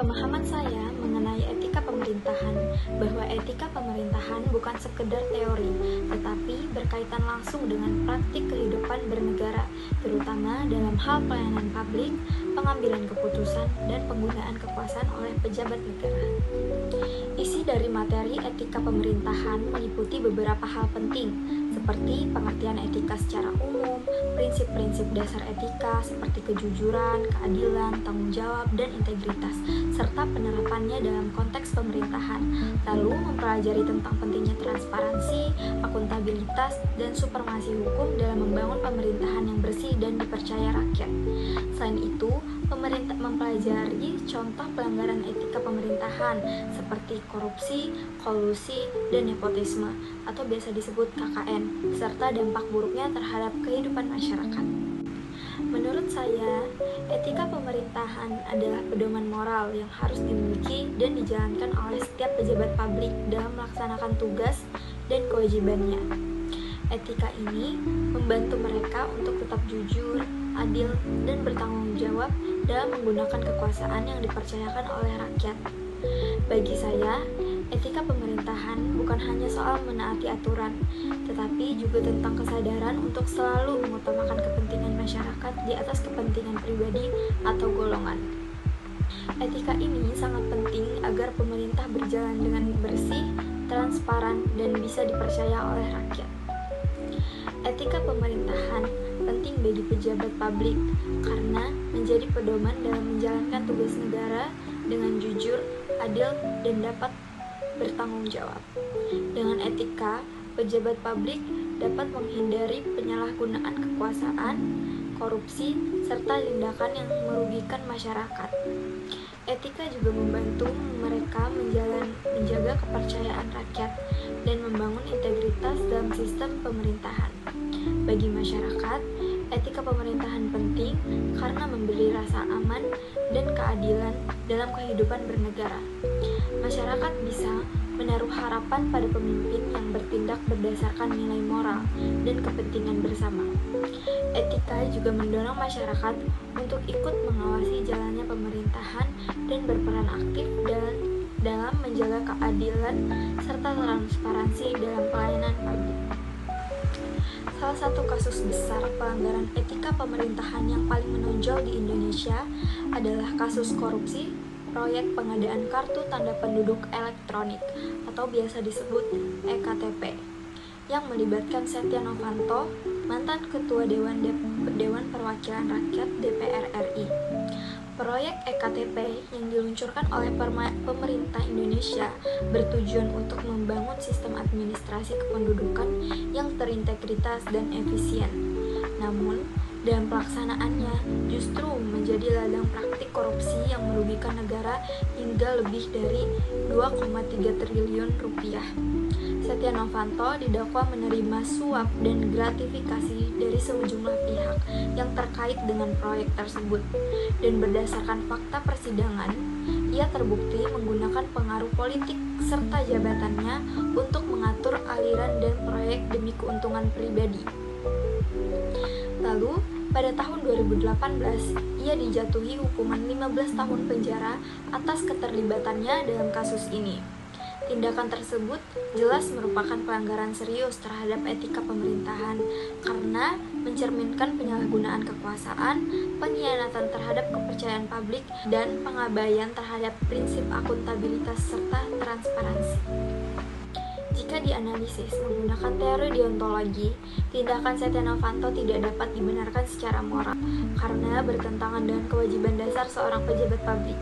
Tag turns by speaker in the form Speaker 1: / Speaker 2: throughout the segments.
Speaker 1: Pemahaman saya mengenai etika pemerintahan bahwa etika pemerintahan bukan sekedar teori, tetapi berkaitan langsung dengan praktik kehidupan bernegara, terutama dalam hal pelayanan publik, pengambilan keputusan, dan penggunaan kekuasaan oleh pejabat negara. Isi dari materi etika pemerintahan meliputi beberapa hal penting, seperti pengertian etika secara umum, prinsip-prinsip dasar etika seperti kejujuran, keadilan, tanggung jawab, dan integritas, serta penerapannya dalam konteks pemerintahan, lalu mempelajari tentang pentingnya transparansi, akuntabilitas, dan supremasi hukum dalam membangun pemerintahan yang bersih dan dipercaya rakyat. Selain itu, pemerintah mempelajari contoh pelanggaran etika pemerintahan seperti korupsi, kolusi, dan nepotisme atau biasa disebut KKN, serta dampak buruknya terhadap kehidupan masyarakat. Menurut saya, etika pemerintahan adalah pedoman moral yang harus dimiliki dan dijalankan oleh setiap pejabat publik dalam melaksanakan tugas dan kewajibannya. Etika ini membantu mereka untuk tetap jujur, adil, dan bertanggung jawab dalam menggunakan kekuasaan yang dipercayakan oleh rakyat. Bagi saya, etika pemerintahan bukan hanya soal menaati aturan, tetapi juga tentang kesadaran untuk selalu mengutamakan kepentingan masyarakat di atas kepentingan pribadi atau golongan. Etika ini sangat penting agar pemerintah berjalan dengan bersih, transparan, dan bisa dipercaya oleh rakyat. Etika pemerintahan penting bagi pejabat publik karena menjadi pedoman dalam menjalankan tugas negara dengan jujur, adil, dan dapat bertanggung jawab. Dengan etika, pejabat publik dapat menghindari penyalahgunaan kekuasaan, korupsi, serta tindakan yang merugikan masyarakat. Etika juga membantu mereka menjaga kepercayaan rakyat dan membangun integritas dalam sistem pemerintahan. Bagi masyarakat, etika pemerintahan penting karena memberi rasa aman dan keadilan dalam kehidupan bernegara. Masyarakat bisa menaruh harapan pada pemimpin yang bertindak berdasarkan nilai moral dan kepentingan bersama. Etika juga mendorong masyarakat untuk ikut mengawasi jalannya pemerintahan dan berperan aktif dalam menjaga keadilan serta transparansi dalam pelayanan publik. Salah satu kasus besar pelanggaran etika pemerintahan yang paling menonjol di Indonesia adalah kasus korupsi proyek pengadaan kartu tanda penduduk elektronik atau biasa disebut EKTP yang melibatkan Setia Novanto, mantan Ketua Dewan Perwakilan Rakyat DPR RI. Proyek EKTP yang diluncurkan oleh pemerintah Indonesia bertujuan untuk membangun sistem administrasi kependudukan yang terintegritas dan efisien. Namun, dalam pelaksanaannya justru menjadi ladang praktik korupsi yang merugikan negara hingga lebih dari 2,3 triliun rupiah. Setia Novanto didakwa menerima suap dan gratifikasi dari sejumlah pihak yang terkait dengan proyek tersebut. Dan berdasarkan fakta persidangan, ia terbukti menggunakan pengaruh politik serta jabatannya untuk mengatur aliran dan proyek demi keuntungan pribadi. Lalu, pada tahun 2018, ia dijatuhi hukuman 15 tahun penjara atas keterlibatannya dalam kasus ini. Tindakan tersebut jelas merupakan pelanggaran serius terhadap etika pemerintahan karena mencerminkan penyalahgunaan kekuasaan, pengkhianatan terhadap kepercayaan publik, dan pengabaian terhadap prinsip akuntabilitas serta transparansi. Jika dianalisis menggunakan teori deontologi, tindakan Setia Novanto tidak dapat dibenarkan secara moral karena bertentangan dengan kewajiban dasar seorang pejabat publik.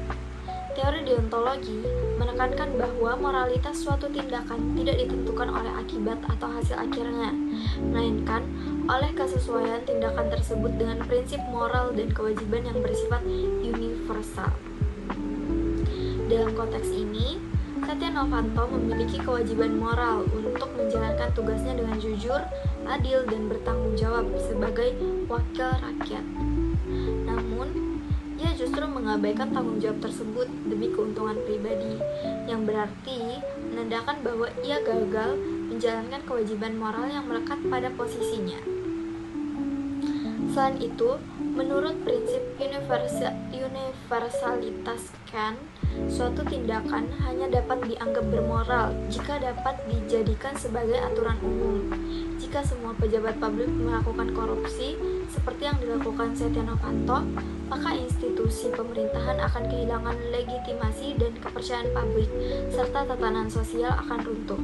Speaker 1: Teori deontologi menekankan bahwa moralitas suatu tindakan tidak ditentukan oleh akibat atau hasil akhirnya, melainkan oleh kesesuaian tindakan tersebut dengan prinsip moral dan kewajiban yang bersifat universal. Dalam konteks ini, Setia Novanto memiliki kewajiban moral untuk menjalankan tugasnya dengan jujur, adil, dan bertanggung jawab sebagai wakil rakyat. Namun, ia justru mengabaikan tanggung jawab tersebut demi keuntungan pribadi, yang berarti menandakan bahwa ia gagal menjalankan kewajiban moral yang melekat pada posisinya. Selain itu, menurut prinsip universalitas Kant, suatu tindakan hanya dapat dianggap bermoral jika dapat dijadikan sebagai aturan umum. Jika semua pejabat publik melakukan korupsi, seperti yang dilakukan Setia Novanto, maka institusi pemerintahan akan kehilangan legitimasi dan kepercayaan publik, serta tatanan sosial akan runtuh.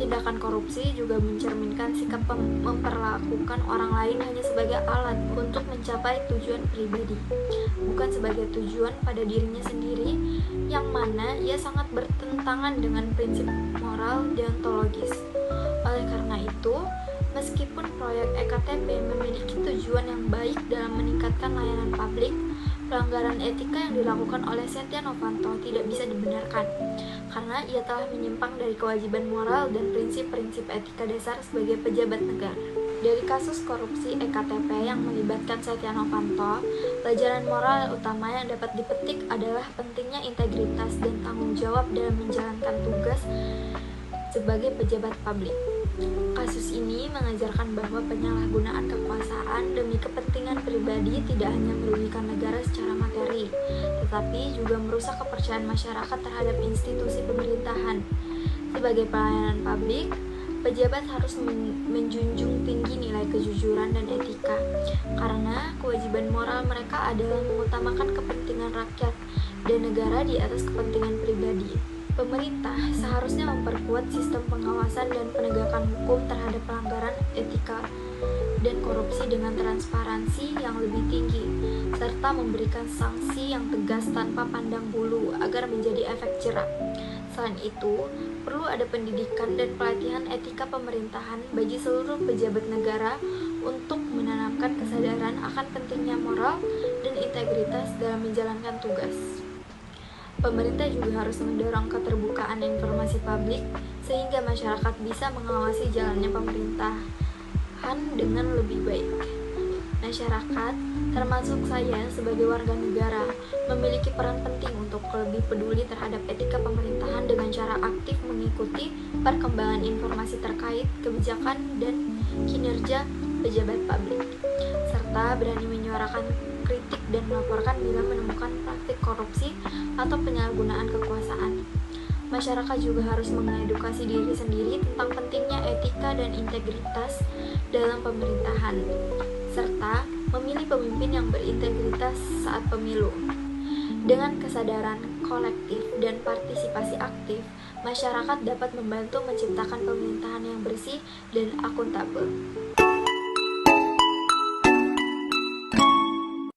Speaker 1: Tindakan korupsi juga mencerminkan sikap memperlakukan orang lain hanya sebagai alat untuk mencapai tujuan pribadi, bukan sebagai tujuan pada dirinya sendiri, yang mana ia sangat bertentangan dengan prinsip moral deontologis. Oleh karena itu, meskipun proyek EKTP memiliki tujuan yang baik dalam meningkatkan layanan publik, pelanggaran etika yang dilakukan oleh Setia Novanto tidak bisa dibenarkan, karena ia telah menyimpang dari kewajiban moral dan prinsip-prinsip etika dasar sebagai pejabat negara. Dari kasus korupsi EKTP yang melibatkan Setia Novanto, pelajaran moral utama yang dapat dipetik adalah pentingnya integritas dan tanggung jawab dalam menjalankan tugas sebagai pejabat publik. Kasus ini mengajarkan bahwa penyalahgunaan kekuasaan demi kepentingan pribadi tidak hanya merugikan negara secara materi, tetapi juga merusak kepercayaan masyarakat terhadap institusi pemerintahan. Sebagai pelayanan publik, pejabat harus menjunjung tinggi nilai kejujuran dan etika, karena kewajiban moral mereka adalah mengutamakan kepentingan rakyat dan negara di atas kepentingan pribadi. Pemerintah seharusnya memperkuat sistem pengawasan dan penegakan hukum terhadap pelanggaran etika dan korupsi dengan transparansi yang lebih tinggi, serta memberikan sanksi yang tegas tanpa pandang bulu agar menjadi efek jerak. Selain itu, perlu ada pendidikan dan pelatihan etika pemerintahan bagi seluruh pejabat negara untuk menanamkan kesadaran akan pentingnya moral dan integritas dalam menjalankan tugas. Pemerintah juga harus mendorong keterbukaan informasi publik sehingga masyarakat bisa mengawasi jalannya pemerintahan dengan lebih baik. Masyarakat, termasuk saya sebagai warga negara, memiliki peran penting untuk lebih peduli terhadap etika pemerintahan dengan cara aktif mengikuti perkembangan informasi terkait kebijakan dan kinerja pejabat publik, serta berani menyuarakan kritik dan melaporkan bila menemukan praktik korupsi atau penyalahgunaan kekuasaan. Masyarakat juga harus mengedukasi diri sendiri tentang pentingnya etika dan integritas dalam pemerintahan, serta memilih pemimpin yang berintegritas saat pemilu. Dengan kesadaran kolektif dan partisipasi aktif, masyarakat dapat membantu menciptakan pemerintahan yang bersih dan akuntabel.